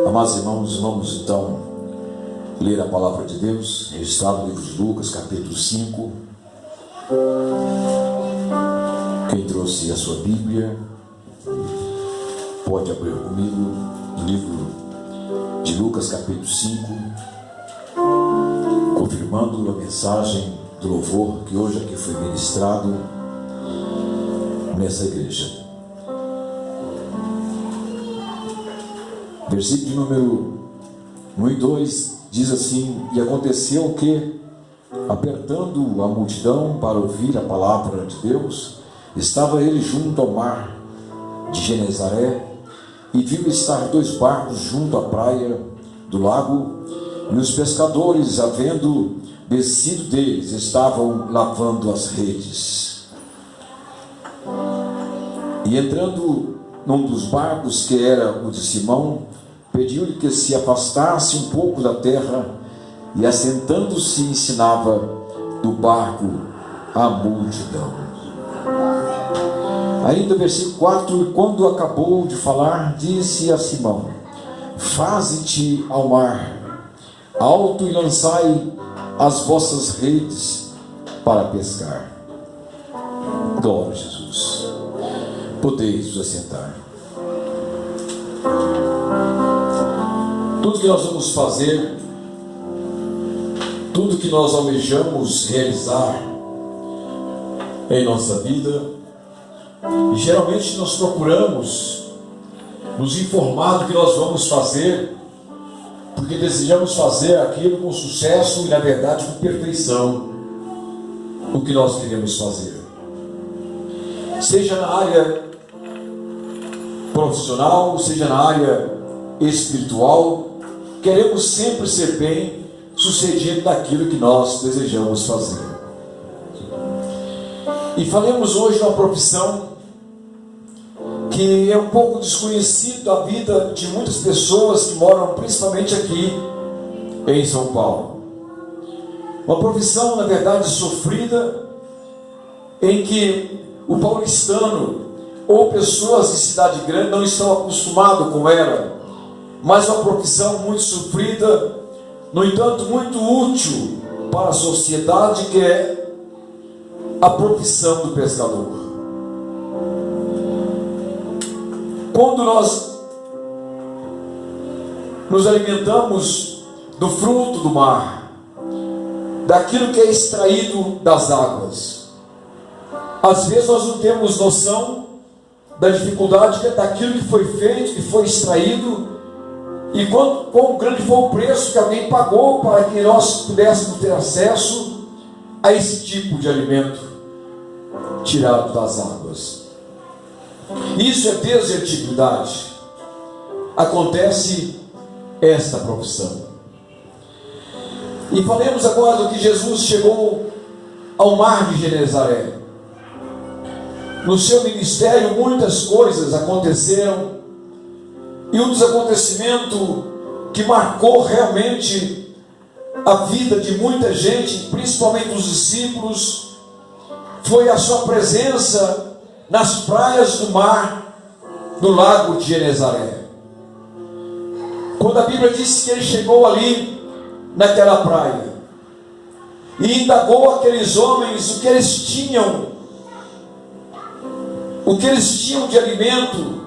Amados irmãos, vamos então ler a palavra de Deus, registrado no livro de Lucas, capítulo 5. Quem trouxe a sua Bíblia, pode abrir comigo no livro de Lucas, capítulo 5, confirmando a mensagem do louvor que hoje aqui foi ministrado nessa igreja. Versículo de número 1 e 2 diz assim: E aconteceu que, apertando a multidão para ouvir a palavra de Deus, estava ele junto ao mar de Genezaré, e viu estar 2 barcos junto à praia do lago, e os pescadores, havendo descido deles, estavam lavando as redes. E entrando num dos barcos, que era o de Simão, pediu-lhe que se afastasse um pouco da terra, e assentando-se ensinava do barco a multidão. Ainda versículo 4: E quando acabou de falar, disse a Simão: Faze-te ao mar alto e lançai as vossas redes para pescar. Glória a Jesus. Podeis vos assentar. Tudo que nós vamos fazer, tudo que nós almejamos realizar em nossa vida, geralmente nós procuramos nos informar do que nós vamos fazer, porque desejamos fazer aquilo com sucesso e, na verdade, com perfeição, o que nós queremos fazer. Seja na área profissional, seja na área espiritual, queremos sempre ser bem sucedido naquilo que nós desejamos fazer. E falemos hoje de uma profissão que é um pouco desconhecida da vida de muitas pessoas que moram principalmente aqui em São Paulo. Uma profissão, na verdade, sofrida, em que o paulistano ou pessoas de cidade grande não estão acostumados com ela, mas uma profissão muito sofrida, no entanto muito útil para a sociedade, que é a profissão do pescador. Quando nós nos alimentamos do fruto do mar, daquilo que é extraído das águas, às vezes nós não temos noção da dificuldade daquilo que foi feito, que foi extraído, e quão grande foi o preço que alguém pagou para que nós pudéssemos ter acesso a esse tipo de alimento tirado das águas. Isso é desde a antiguidade. Acontece esta profissão. E falemos agora do que Jesus chegou ao mar de Genezaré. No seu ministério muitas coisas aconteceram, e um dos acontecimentos que marcou realmente a vida de muita gente, principalmente dos discípulos, foi a sua presença nas praias do mar, do lago de Genezaré. Quando a Bíblia diz que ele chegou ali, naquela praia, e indagou aqueles homens o que eles tinham de alimento,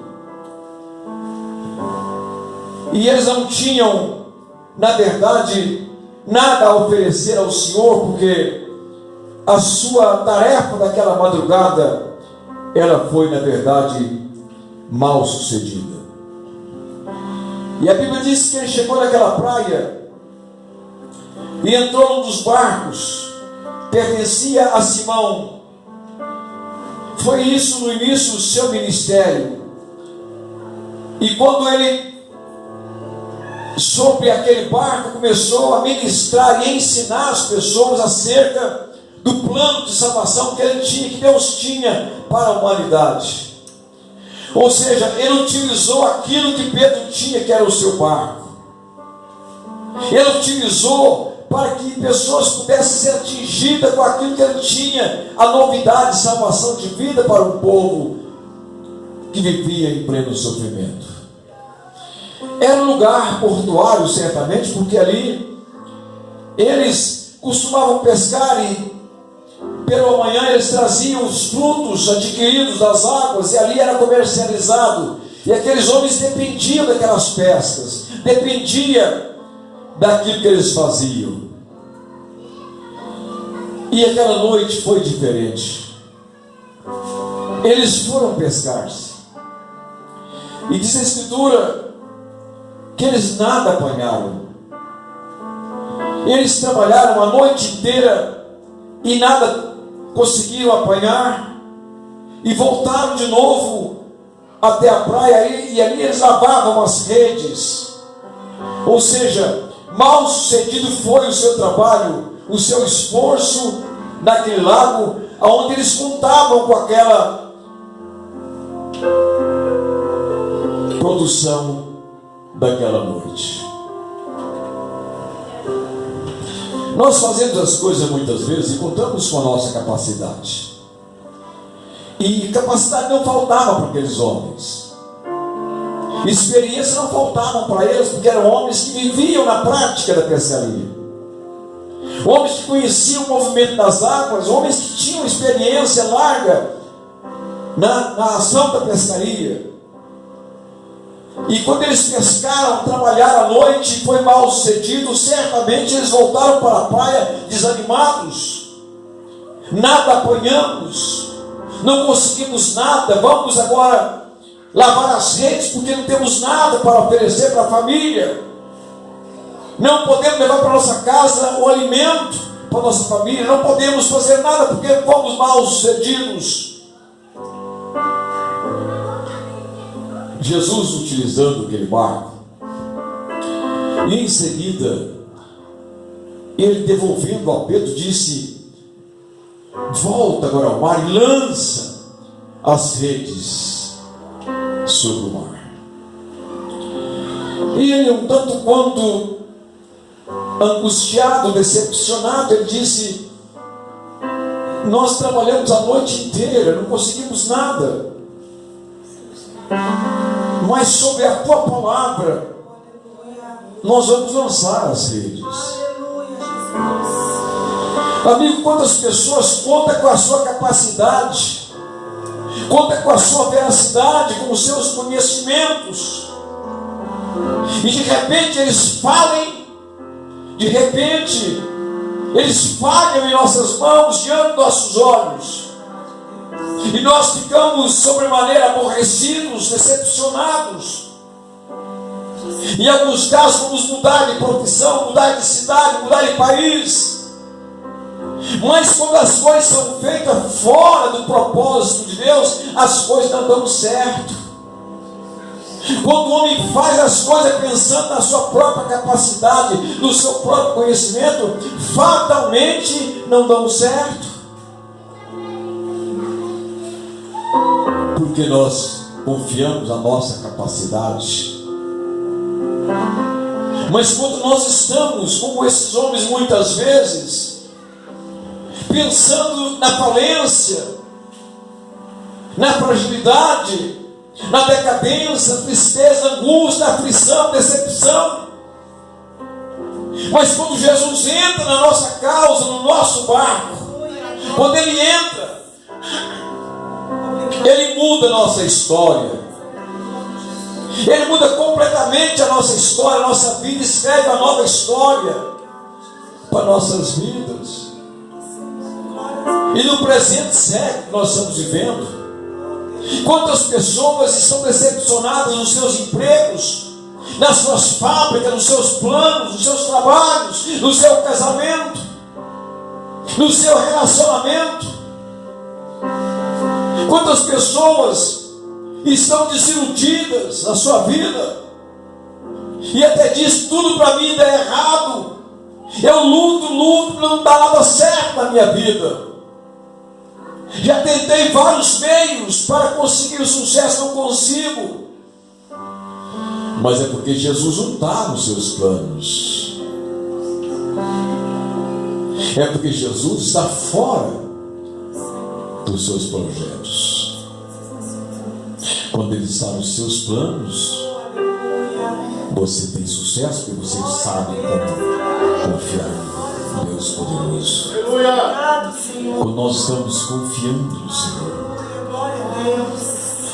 e eles não tinham, na verdade, nada a oferecer ao Senhor, porque a sua tarefa daquela madrugada, ela foi, na verdade, mal sucedida. E a Bíblia diz que ele chegou naquela praia e entrou num dos barcos, pertencia a Simão. Foi isso no início do seu ministério. E quando ele sobre aquele barco começou a ministrar e ensinar as pessoas acerca do plano de salvação que ele tinha, que Deus tinha para a humanidade. Ou seja, ele utilizou aquilo que Pedro tinha, que era o seu barco. Ele utilizou para que pessoas pudessem ser atingidas com aquilo que ele tinha, a novidade de salvação de vida para um povo que vivia em pleno sofrimento. Era um lugar portuário, certamente, porque ali eles costumavam pescar e pela manhã eles traziam os frutos adquiridos das águas e ali era comercializado. E aqueles homens dependiam daquelas pescas, dependia daquilo que eles faziam. E aquela noite foi diferente. Eles foram pescar-se. E diz a Escritura que eles nada apanharam. Eles trabalharam a noite inteira e nada conseguiram apanhar. E voltaram de novo até a praia e ali eles lavavam as redes. Ou seja, mal sucedido foi o seu trabalho, o seu esforço naquele lago, onde eles contavam com aquela produção daquela noite. Nós fazemos as coisas muitas vezes e contamos com a nossa capacidade. E capacidade não faltava para aqueles homens. Experiência não faltava para eles, porque eram homens que viviam na prática da pescaria. Homens que conheciam o movimento das águas, homens que tinham experiência larga na ação da pescaria. E quando eles pescaram, trabalharam à noite, foi mal sucedido, certamente eles voltaram para a praia desanimados. Nada apanhamos, não conseguimos nada, vamos agora lavar as redes porque não temos nada para oferecer para a família. Não podemos levar para a nossa casa o alimento para a nossa família, não podemos fazer nada porque fomos mal sucedidos. Jesus utilizando aquele barco, e em seguida ele devolvendo a Pedro disse: volta agora ao mar e lança as redes sobre o mar. E ele, um tanto quanto angustiado, decepcionado, ele disse: nós trabalhamos a noite inteira, não conseguimos nada, mas sobre a tua palavra nós vamos lançar as redes. Amigo, quantas pessoas contam com a sua capacidade, contam com a sua veracidade, com os seus conhecimentos, e de repente eles falem, de repente eles falham em nossas mãos, diante dos nossos olhos, e nós ficamos sobremaneira aborrecidos, decepcionados. Em alguns casos vamos mudar de profissão, mudar de cidade, mudar de país. Mas quando as coisas são feitas fora do propósito de Deus, as coisas não dão certo. Quando o homem faz as coisas pensando na sua própria capacidade, no seu próprio conhecimento, fatalmente não dão certo. Porque nós confiamos na nossa capacidade. Mas quando nós estamos, como esses homens muitas vezes, pensando na falência, na fragilidade, na decadência, tristeza, angústia, aflição, decepção. Mas quando Jesus entra na nossa causa, no nosso barco, quando Ele entra, Ele muda a nossa história. Ele muda completamente a nossa história, a nossa vida, escreve uma nova história para nossas vidas. E no presente século que nós estamos vivendo, quantas pessoas estão decepcionadas nos seus empregos, nas suas fábricas, nos seus planos, nos seus trabalhos, no seu casamento, no seu relacionamento. Quantas pessoas estão desiludidas na sua vida e até diz: tudo para mim dá errado, eu luto, não dá nada certo na minha vida. Já tentei vários meios para conseguir o sucesso, não consigo. Mas é porque Jesus não está nos seus planos. É porque Jesus está fora dos seus projetos. Quando Ele está nos seus planos, Você tem sucesso porque você sabe como confiar em Deus poderoso. Quando nós estamos confiando no Senhor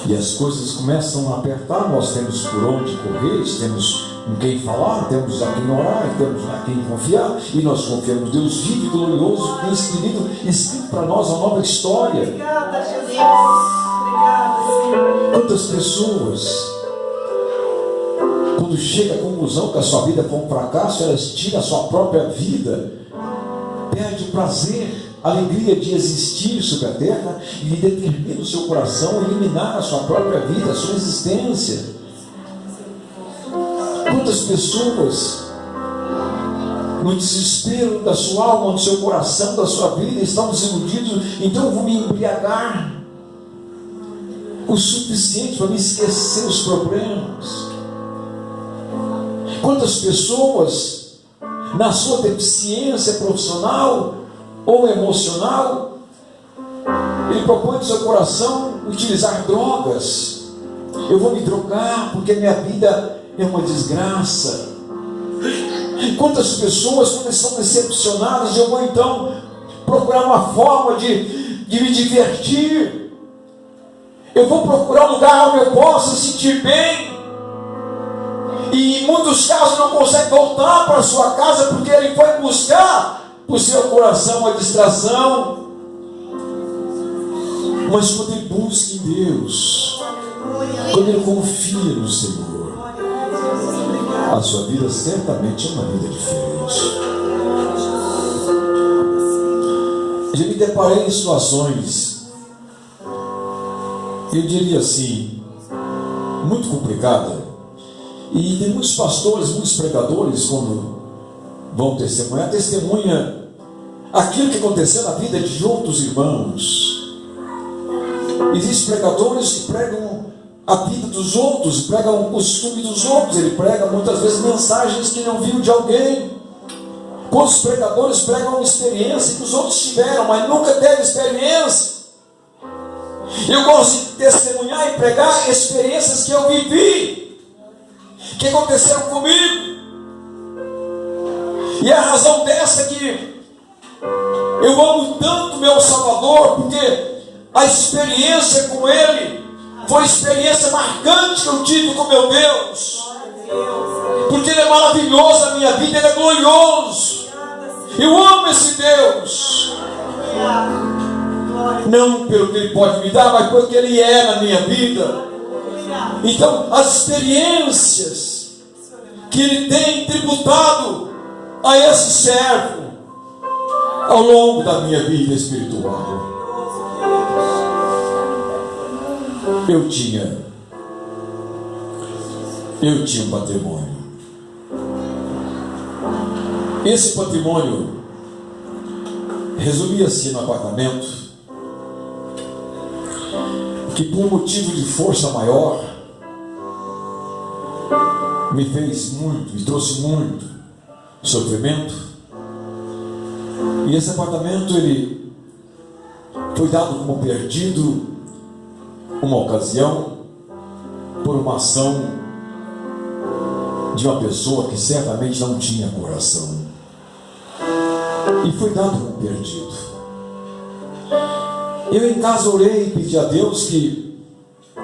e as coisas começam a apertar, nós temos por onde correr, temos com quem falar, temos a quem orar, temos a quem confiar, e nós confiamos no Deus vivo e glorioso que tem escrito para nós a nova história. Obrigada, Jesus. Obrigada, Senhor. Quantas pessoas, quando chega à conclusão que a sua vida foi um fracasso, elas tiram a sua própria vida, perde o prazer, a alegria de existir sobre a terra, e determina o seu coração a eliminar a sua própria vida, a sua existência. Quantas pessoas, no desespero da sua alma, do seu coração, da sua vida, estão desiludidos, então eu vou me embriagar o suficiente para me esquecer os problemas. Quantas pessoas, na sua deficiência profissional ou emocional, ele propõe no seu coração utilizar drogas. Eu vou me drogar porque minha vida é uma desgraça. Quantas pessoas, quando estão decepcionadas, eu vou então procurar uma forma de me divertir. Eu vou procurar um lugar onde eu possa sentir bem. E em muitos casos não consegue voltar para a sua casa porque ele foi buscar para o seu coração a distração. Mas quando ele busca em Deus, quando ele confia no Senhor, a sua vida certamente é uma vida diferente. Já me deparei em situações, eu diria assim, muito complicada. E tem muitos pastores, muitos pregadores, quando vão testemunhar, testemunha aquilo que aconteceu na vida de outros irmãos. Existem pregadores que pregam a vida dos outros, pregam o costume dos outros. Ele prega muitas vezes mensagens que não viu de alguém. Quantos pregadores pregam uma experiência que os outros tiveram, mas nunca teve experiência. Eu gosto de testemunhar e pregar experiências que eu vivi, que aconteceram comigo. E a razão dessa é que eu amo tanto meu Salvador, porque a experiência com Ele foi uma experiência marcante que eu tive com meu Deus. Porque Ele é maravilhoso na minha vida, Ele é glorioso. Eu amo esse Deus. Não pelo que Ele pode me dar, mas pelo que Ele é na minha vida. Então, as experiências que Ele tem tributado a esse servo ao longo da minha vida espiritual. Eu tinha um patrimônio. Esse patrimônio resumia-se no apartamento que, por motivo de força maior, me fez muito, me trouxe muito sofrimento. E esse apartamento, ele foi dado como perdido uma ocasião por uma ação de uma pessoa que certamente não tinha coração, e foi dado como perdido. Eu em casa orei e pedi a Deus que,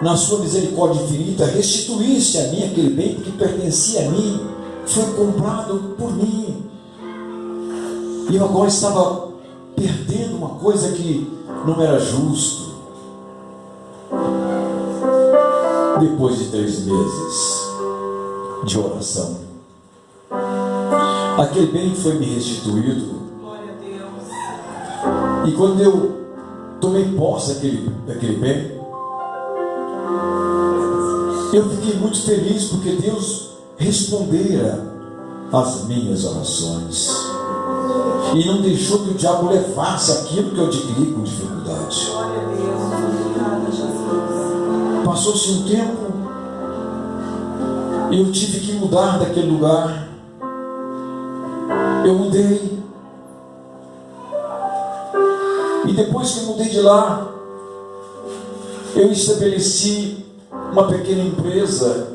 na sua misericórdia infinita, restituísse a mim aquele bem que pertencia a mim, foi comprado por mim, e eu agora estava perdendo uma coisa que não era justo. Depois de 3 meses de oração, aquele bem foi me restituído. E quando eu tomei posse daquele bem, eu fiquei muito feliz, porque Deus respondera às minhas orações e não deixou que o diabo levasse aquilo que eu adquiri com dificuldade. Passou-se um tempo, eu tive que mudar daquele lugar. Eu mudei. E depois que eu mudei de lá, eu estabeleci uma pequena empresa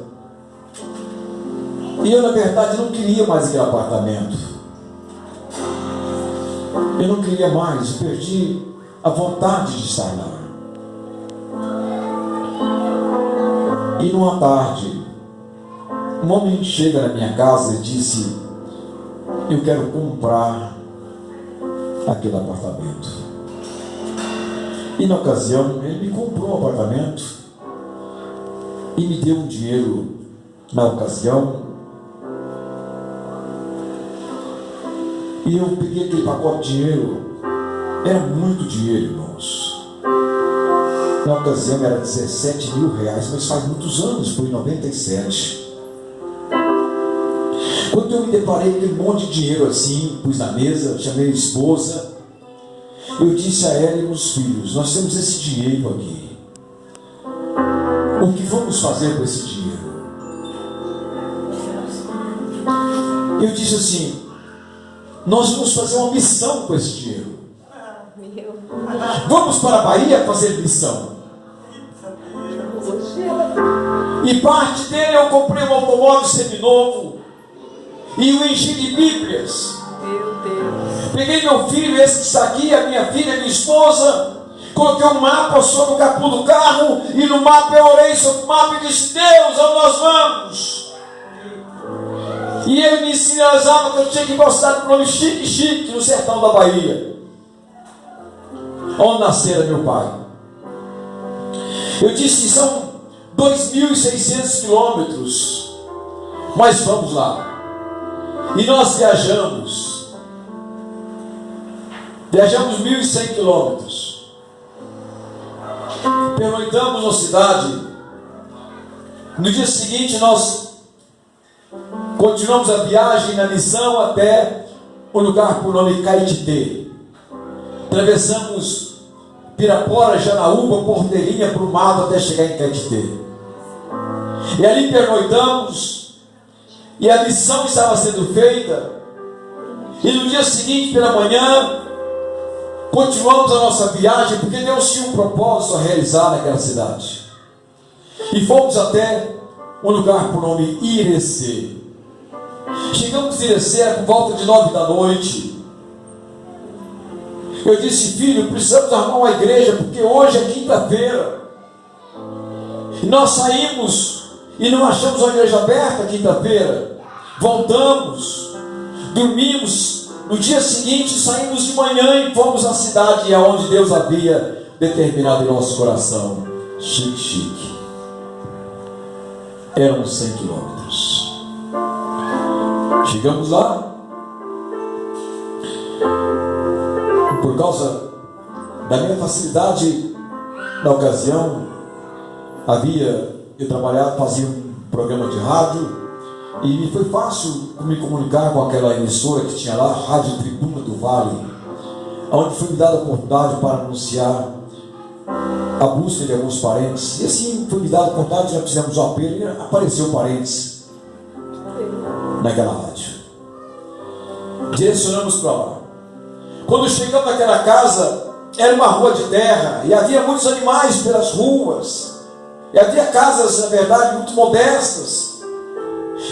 E eu, na verdade, não queria mais aquele apartamento. Eu não queria mais, eu perdi a vontade de estar lá. E numa tarde, um homem chega na minha casa e disse: eu quero comprar aquele apartamento. E na ocasião, ele me comprou um apartamento e me deu um dinheiro na ocasião. E eu peguei aquele pacote de dinheiro. Era muito dinheiro, irmãos. Na ocasião era 17 mil reais, mas faz muitos anos, foi em 97. Quando eu me deparei com aquele monte de dinheiro assim, pus na mesa, chamei a esposa, eu disse a ela e meus filhos: nós temos esse dinheiro aqui. O que vamos fazer com esse dinheiro? Eu disse assim: nós vamos fazer uma missão com esse dinheiro. Vamos para a Bahia fazer missão. E parte dele eu comprei um automóvel seminovo e o enchi de Bíblias. Peguei meu filho, esse que está aqui, a minha filha, a minha esposa, coloquei um mapa sobre o capô do carro, e no mapa eu orei sobre o mapa e disse: Deus, onde nós vamos? E ele me sinalizava que eu tinha que gostar do nome Chique Chique, no sertão da Bahia, onde nascera meu pai. Eu disse que são 2.600 quilômetros, mas vamos lá. E nós viajamos 1.100 quilômetros. Pernoitamos na cidade. No dia seguinte nós continuamos a viagem na missão até um lugar por nome Caetité. Atravessamos Pirapora, Janaúba, Porteirinha, Brumado até chegar em Caetité. E ali pernoitamos. E a missão estava sendo feita. E no dia seguinte, pela manhã, continuamos a nossa viagem, porque Deus tinha um propósito a realizar naquela cidade. E fomos até um lugar por nome Irecê. Chegamos em Irecê por volta de 9 da noite. Eu disse: filho, precisamos arrumar uma igreja, porque hoje é quinta-feira. E nós saímos e não achamos uma igreja aberta quinta-feira. Voltamos, dormimos. No dia seguinte saímos de manhã e fomos à cidade aonde Deus havia determinado em nosso coração. Chique Chique. Eram 100 quilômetros. Chegamos lá. Por causa da minha facilidade na ocasião, eu trabalhava, fazia um programa de rádio, e foi fácil me comunicar com aquela emissora que tinha lá, Rádio Tribuna do Vale, onde foi me dada a oportunidade para anunciar a busca de alguns parentes. E assim foi me dada a oportunidade, já fizemos o apelo e apareceu parentes naquela rádio. Direcionamos para lá. Quando chegamos naquela casa, era uma rua de terra, e havia muitos animais pelas ruas, e havia casas, na verdade, muito modestas.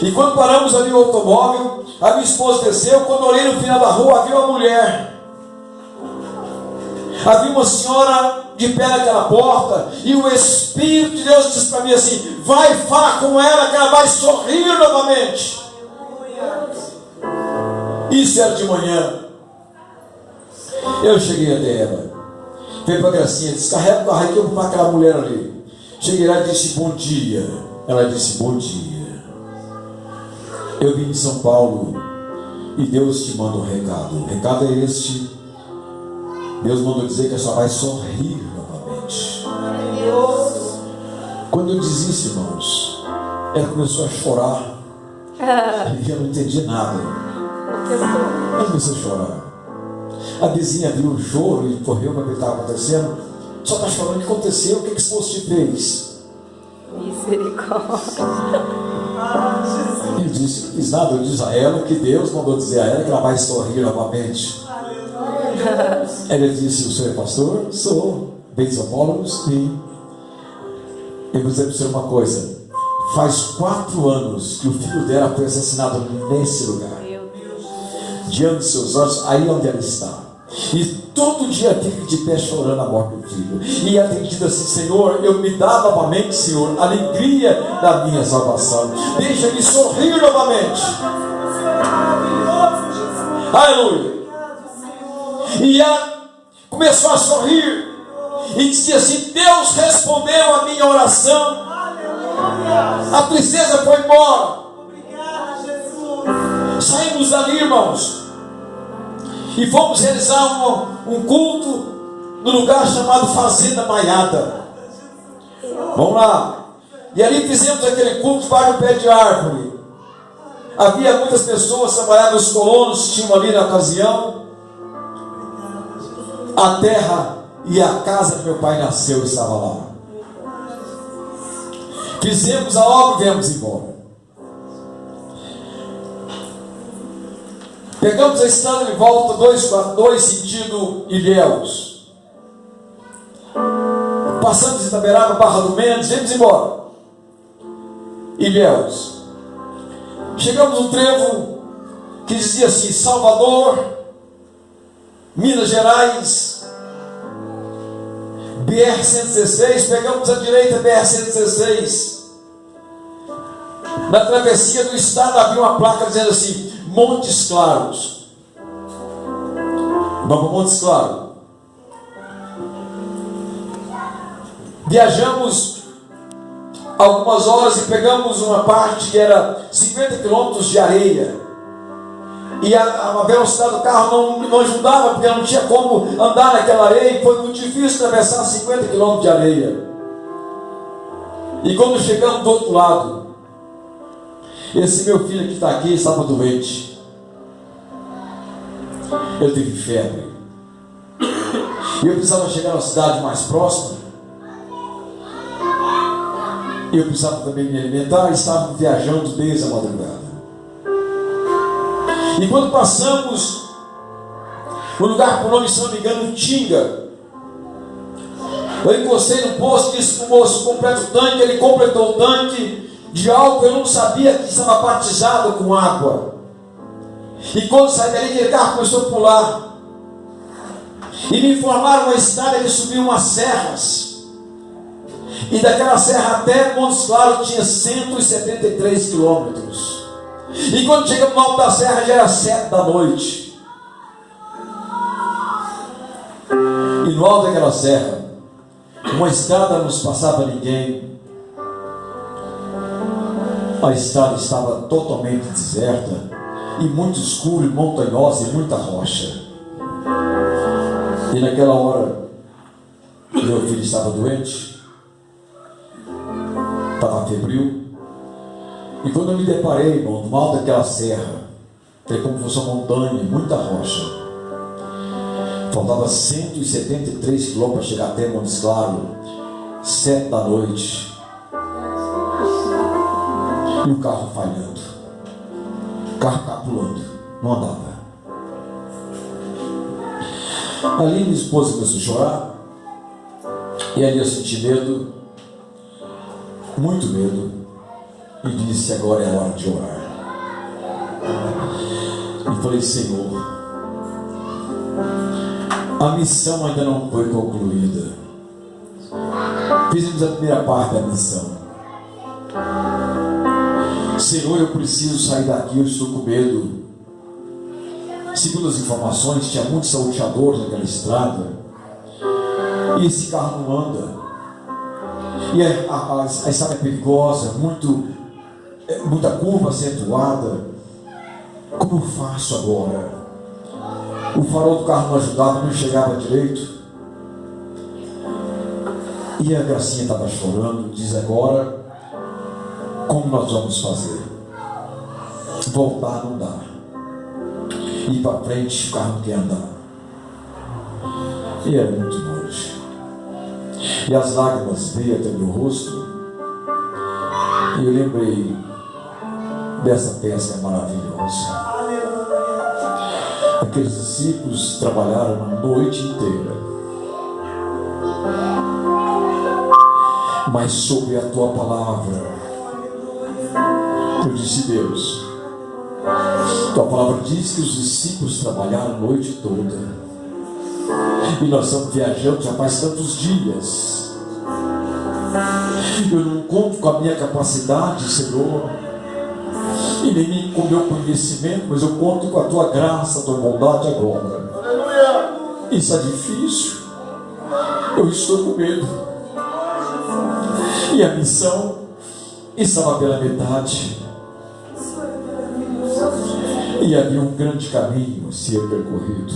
E quando paramos ali o automóvel, a minha esposa desceu. Quando olhei no final da rua, havia uma mulher. Havia uma senhora de pé naquela porta, e o Espírito de Deus disse para mim assim: vai falar com ela, que ela vai sorrir novamente. Isso era de manhã. Eu cheguei até ela, veio para a Gracinha, descarrega o carro aí que eu vou para aquela mulher ali. Cheguei lá e disse: bom dia. Ela disse: bom dia. Eu vim de São Paulo e Deus te manda um recado. O recado é este: Deus mandou dizer que a senhora vai sorrir novamente. Quando eu disse isso, irmãos, ela começou a chorar. E eu não entendi nada. Ela começou a chorar. A vizinha viu o choro e correu para ver o que estava acontecendo. Só está chorando. O que aconteceu? O que esse moço te fez? Misericórdia. Ele disse: não fiz nada. Eu disse a ela que Deus mandou dizer a ela que ela vai sorrir novamente. Ela disse: o senhor é pastor? Sou. Vem de São Paulo? Sim. Eu vou dizer para você uma coisa: Faz 4 anos que o filho dela foi assassinado nesse lugar, diante de seus olhos, aí onde ela está. E todo dia fica de pé chorando a morte do filho. E ela tem dito assim: Senhor, eu me dá novamente, Senhor, a alegria da minha salvação. Deixa-me sorrir novamente. Aleluia. E ela começou a sorrir e dizia assim: Deus respondeu a minha oração. A tristeza foi embora. Saímos dali, irmãos, e fomos realizar um culto no lugar chamado Fazenda Maiada. Vamos lá. E ali fizemos aquele culto para o pé de árvore. Havia muitas pessoas trabalhando, os colonos tinham ali na ocasião. A terra e a casa que meu pai nasceu estava lá. Fizemos a obra e viemos embora. Pegamos a estrada de volta, 2 sentido Ilhéus. Passamos Itaberaba, Barra do Mendes, viemos embora. Ilhéus. Chegamos no trevo que dizia assim: Salvador, Minas Gerais, BR-116. Pegamos a direita, BR-116. Na travessia do estado havia uma placa dizendo assim: Montes Claros. Vamos para Montes Claros. Viajamos algumas horas e pegamos uma parte que era 50 quilômetros de areia. E a velocidade do carro não ajudava, porque não tinha como andar naquela areia. E foi muito difícil atravessar 50 quilômetros de areia. E quando chegamos do outro lado, esse meu filho que está aqui estava doente. Ele teve febre. E eu precisava chegar na cidade mais próxima. E eu precisava também me alimentar. E estávamos viajando desde a madrugada. E quando passamos um lugar por nome, se não me engano, Tinga, eu encostei no posto, disse para o moço: completa o tanque. Ele completou o tanque de álcool. Eu não sabia que estava batizado com água. E quando saí dali, aquele carro começou a pular. E me informaram uma estrada que subiu umas serras. E daquela serra até Montes Claros tinha 173 quilômetros. E quando chegamos no alto da serra já era 7 da noite. E no alto daquela serra, uma estrada não nos passava ninguém. A estrada estava totalmente deserta, e muito escuro, e montanhosa, e muita rocha. E naquela hora, meu filho estava doente, estava febril. E quando eu me deparei, irmão, no alto daquela serra, que é como se fosse uma montanha, muita rocha, faltava 173 quilômetros para chegar até Montes Claros, 7 da noite. E o carro falhando, o carro capulando, não andava. Ali minha esposa começou a chorar. E ali eu senti medo, muito medo. E disse: agora é a hora de orar. E falei: Senhor, a missão ainda não foi concluída. Fizemos a primeira parte da missão. Senhor, eu preciso sair daqui, eu estou com medo. Segundo as informações, tinha muitos salteadores naquela estrada. E esse carro não anda. E a estrada é perigosa, muita curva acentuada. Como eu faço agora? O farol do carro não ajudava, não chegava direito. E a Gracinha estava chorando. Diz: agora, como nós vamos fazer? Voltar não dá. Ir para frente, o carro não quer andar. E era muito longe. E as lágrimas veio até meu rosto. E eu lembrei dessa pesca maravilhosa. Aqueles discípulos trabalharam a noite inteira, mas sobre a tua palavra Eu disse: Deus, tua palavra diz que os discípulos trabalharam a noite toda, e nós estamos viajando já faz tantos dias. Eu não conto com a minha capacidade, Senhor, e nem com o meu conhecimento, mas eu conto com a tua graça, a tua bondade agora. Isso é difícil, eu estou com medo, e a missão estava pela metade, e havia um grande caminho a ser percorrido.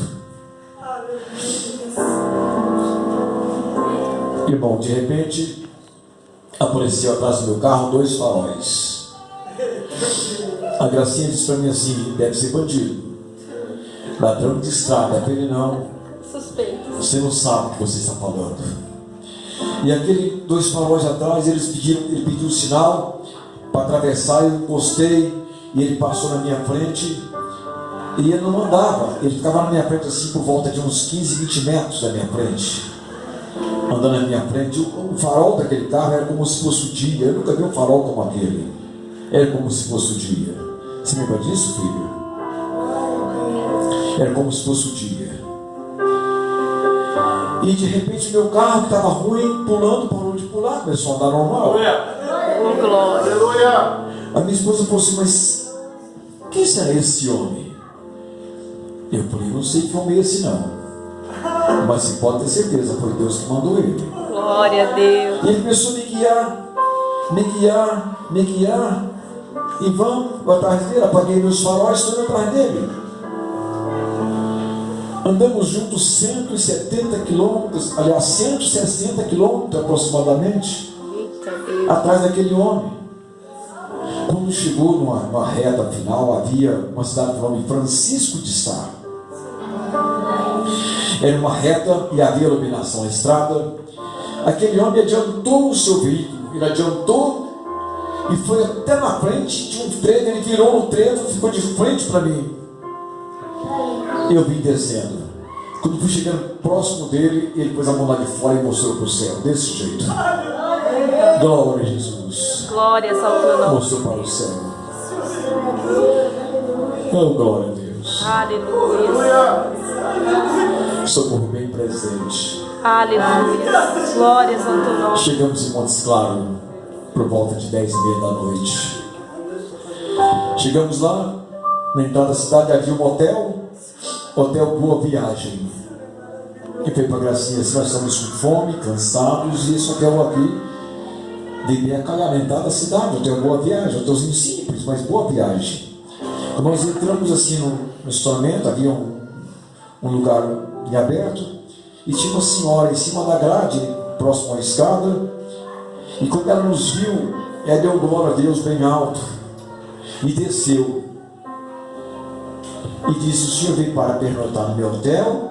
Irmão, de repente apareceu atrás do meu carro 2 faróis. A Gracinha disse para mim assim: deve ser bandido, ladrão de estrada. Ele: não, Suspeito. você não sabe o que você está falando. E aquele 2 faróis atrás, ele pediu um sinal para atravessar. Eu encostei e ele passou na minha frente, e ele não andava, ele ficava na minha frente assim por volta de uns 15, 20 metros da minha frente, andando na minha frente. O farol daquele carro era como se fosse o dia. Eu nunca vi um farol como aquele, era como se fosse o dia. Você lembra disso, filho? Era como se fosse o dia. E de repente meu carro, que estava ruim, parou de pular, começou a andar normal. Oh, glória. A minha esposa falou assim: mas quem será esse homem? Eu falei: não sei que homem é esse não, mas você pode ter certeza, foi Deus que mandou ele. Glória a Deus. E ele começou a me guiar, e vamos atrás dele. Apaguei meus faróis, estou atrás dele. Andamos juntos 170 quilômetros, aliás 160 quilômetros aproximadamente, atrás daquele homem. Quando chegou numa reta final, havia uma cidade com o nome Francisco de Sá. Era uma reta e havia iluminação na estrada. Aquele homem adiantou o seu veículo, ele adiantou e foi até na frente de um trevo. Ele virou no trevo e ficou de frente para mim. Eu vim descendo. Quando fui chegando próximo dele, ele pôs a mão lá de fora e mostrou para o céu, desse jeito. Glória a Jesus. Glória ao teu nome. Mostrou para o céu. Oh, glória a Deus. Aleluia. Socorro bem presente. Aleluia. Glórias ao teu nome. Chegamos em Montes Claros por volta de 10h30 da noite. Chegamos lá, na entrada da cidade havia um hotel Boa Viagem. E falei para a Gracinha: nós estamos com fome, cansados, e esse hotel aqui devia acalamentar da cidade. Hotel Boa Viagem, hotelzinho simples, mas Boa Viagem. Quando nós entramos assim no estacionamento, havia um lugar em aberto, e tinha uma senhora em cima da grade, próximo à escada, e quando ela nos viu, ela deu glória a Deus bem alto e desceu e disse: o senhor veio para pernoitar no meu hotel?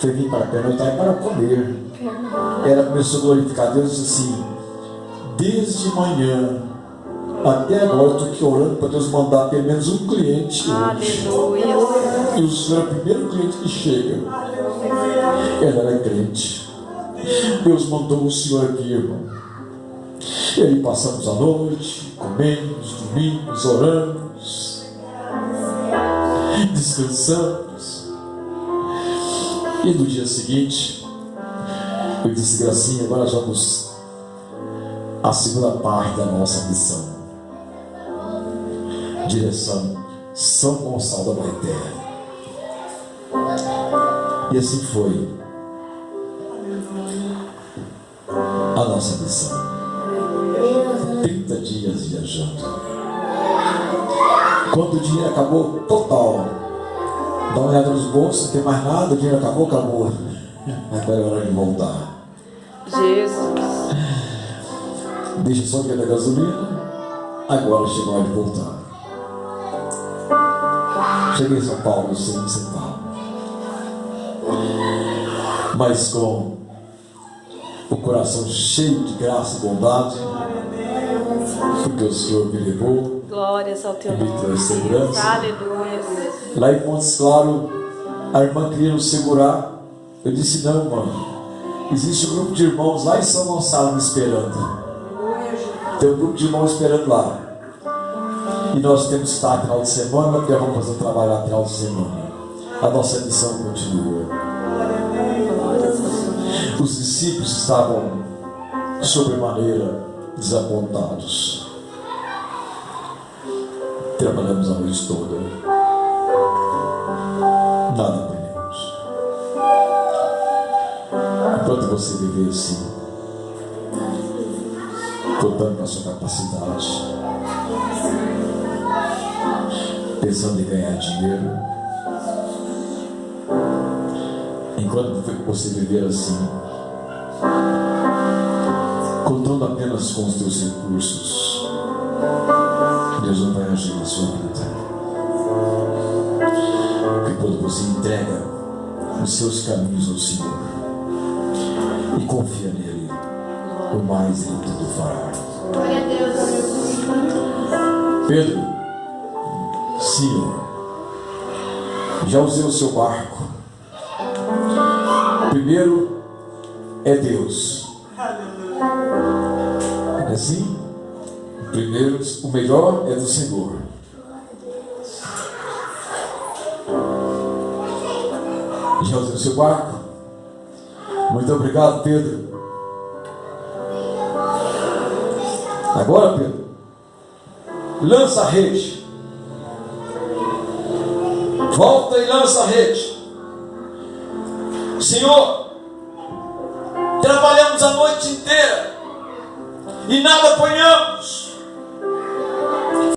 Eu vim para pernoitar e para comer. Ela começou a glorificar a Deus e disse assim: desde manhã até agora eu estou aqui orando para Deus mandar pelo menos um cliente hoje. Aleluia. E o senhor é o primeiro cliente que chega. Ela era crente. Deus mandou o senhor aqui, irmão. E aí passamos a noite, comemos, dormimos, oramos, descansamos. E no dia seguinte, eu disse: Gracinha, agora vamos à segunda parte da nossa missão. Direção São Gonçalo da Baeté. E assim foi a nossa missão. 30 dias viajando. Quando o dinheiro acabou total, dá uma olhada nos bolsos, não tem mais nada, o dinheiro acabou. Agora é hora de voltar. Jesus. Deixa só ver da gasolina. Agora chegou a hora de voltar. Cheguei em São Paulo, sem centavo, mas com o coração cheio de graça e bondade, porque o Senhor me levou, Glórias ao teu me nome. trouxe segurança. Aleluia. Lá em Montes Claros, a irmã queria nos segurar. Eu disse: não, irmã, existe um grupo de irmãos lá em São Gonçalo me esperando. Tem um grupo de irmãos esperando lá. E nós temos que estar no final de semana, porque vamos fazer um trabalho no final de semana. A nossa missão continua. Os discípulos estavam sobremaneira desapontados. Trabalhamos a noite toda, nada aprendemos. Enquanto você viver assim, contando com a sua capacidade, pensando em ganhar dinheiro, enquanto você viver assim, contando apenas com os teus recursos, Deus não vai agir na sua vida. Porque quando você entrega os seus caminhos ao Senhor e confia nele, o mais Ele tudo fará. Glória a Deus. Pedro, Senhor, já usei o seu barco. Primeiro é Deus. É assim? Primeiro, o melhor é do Senhor. Já usei o seu barco. Muito obrigado, Pedro. Agora, Pedro, lança a rede. Volta e lança a rede. Senhor, trabalhamos a noite inteira e nada apanhamos.